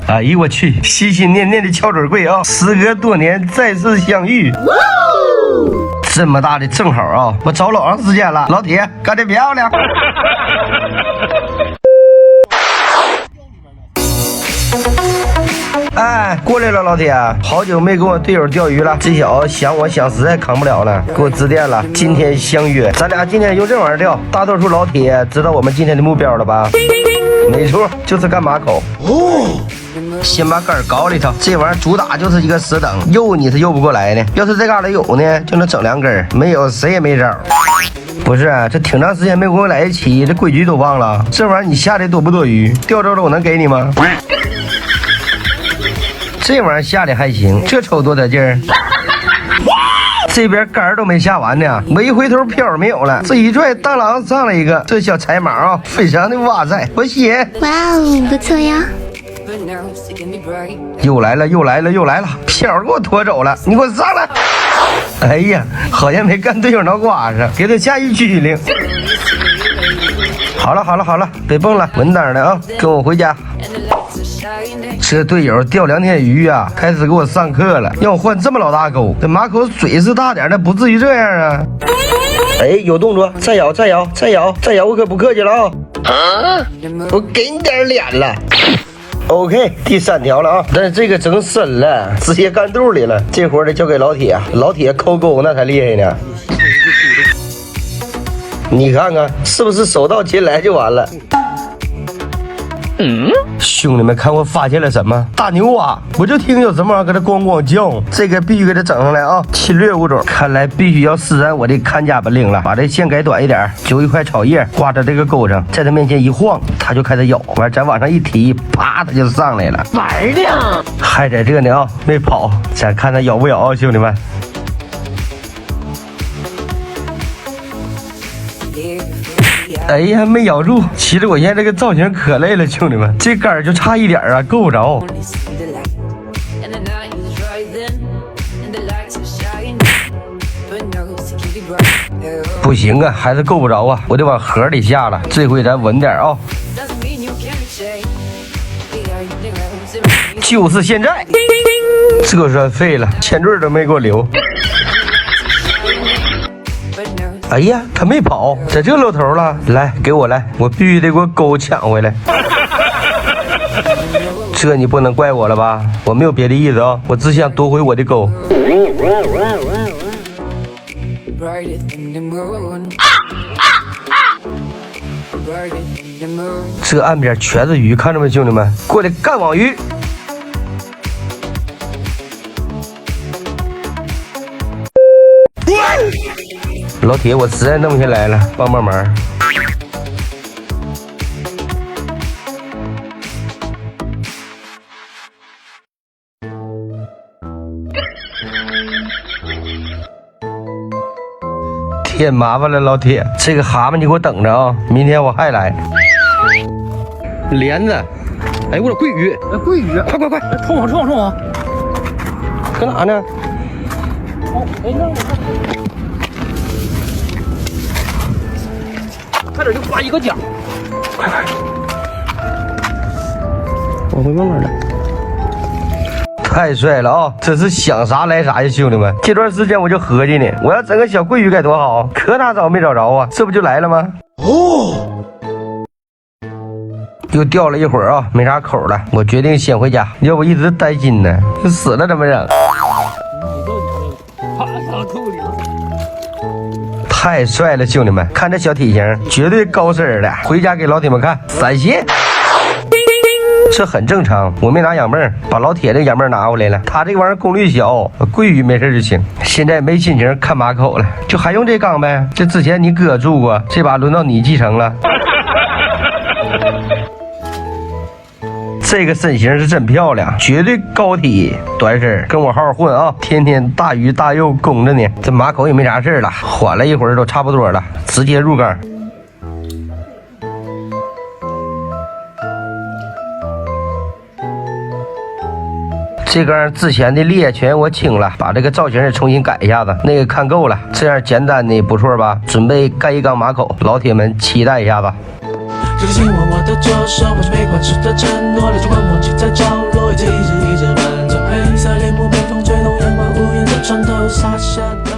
哎呦我去，心心念念的翘嘴柜啊，时隔多年再次相遇。这么大的正好啊，我找老长时间了，老铁干得漂亮。哎，过来了，老铁，好久没跟我队友钓鱼了，这小子想我想实在扛不了了，给我致电了，今天相约，咱俩今天用这玩意儿钓。大多数老铁知道我们今天的目标了吧？没错，就是干马口。先把杆搞里头，这玩意儿主打就是一个死等，诱你是诱不过来的。要是这嘎达有呢，就能整2根，没有谁也没招。不是，这挺长时间没跟我来一起，这规矩都忘了。这玩意儿你下的多不多鱼？钓着了我能给你吗？这玩意儿下的还行，这瞅多得劲儿。这边杆都没下完呢，我一回头漂没有了，这一拽当啷上了一个，这小柴毛啊，非常的哇塞，我写。哇哦，不错呀。又来了，漂给我拖走了，你给我上来。哎呀，好像没干队友脑瓜上，给他下一拘灵。好了，别蹦了，稳当的啊，跟我回家。这队友钓2天鱼啊，开始给我上课了，要我换这么老大钩，这马口水是大点的，不至于这样啊。哎，有动作，再咬，我可不客气了啊。我给你点脸了。OK， 第3条了啊，但是这个整深了，直接干肚里了，这活得交给老铁，老铁抠钩那才厉害呢。你看看是不是手到擒来就完了？兄弟们，看我发现了什么？大牛蛙！我就听有什么玩意搁这咣咣叫，这个必须给它整上来啊！侵略物种，看来必须要施展我的看家本领了。把这线改短一点，揪一块草叶挂在这个钩上，在它面前一晃，它就开始咬。完，咱往上一提，啪，它就上来了。玩呢？还在这呢啊，没跑。咱看它咬不咬啊，兄弟们。哎呀，没咬住！其实我现在这个造型可累了，兄弟们，这杆就差一点啊，够不着。不行啊，还是够不着啊，我得往河里下了。这回咱稳点啊！就是现在，这算废了，前缀都没给我留。哎呀，他没跑，在这露头了。来，给我来，我必须得给我钩抢回来。这你不能怪我了吧？我没有别的意思啊，我只想夺回我的钩。这岸边全是鱼，看着没，兄弟们，过来干网鱼。老铁，我实在弄不下来了，帮忙。添麻烦了，老铁，这个蛤蟆你给我等着啊，明天我还来。帘子，哎，我的桂鱼，桂鱼，快，冲我！搁哪呢？哦，哎，那我快点就刮一个奖，快，往回慢慢来。太帅了啊！这是想啥来啥呀，兄弟们！这段时间我就合计呢，我要整个小桂鱼该多好，可哪找没找着啊？这不就来了吗？哦，又钓了一会儿啊，没啥口了，我决定先回家，要不一直担心呢，死了怎么整？太帅了，兄弟们！看这小体型，绝对高身的。回家给老铁们看，闪现。这很正常，我没拿氧泵，把老铁的氧泵拿过来了。他这玩意儿功率小，桂鱼没事就行。现在没心情看马口了，就还用这缸呗。这之前你哥住过，这把轮到你继承了。这个身形是真漂亮，绝对高体短身，跟我好好混啊！天天大鱼大肉供着呢。这马口也没啥事了，缓了一会儿都差不多了，直接入缸。这缸之前的裂全我清了，把这个造型也重新改一下子，那个看够了，这样简单的不错吧？准备干一缸马口，老铁们期待一下子。这个今晚我的左手，我是被关注的真傻傻的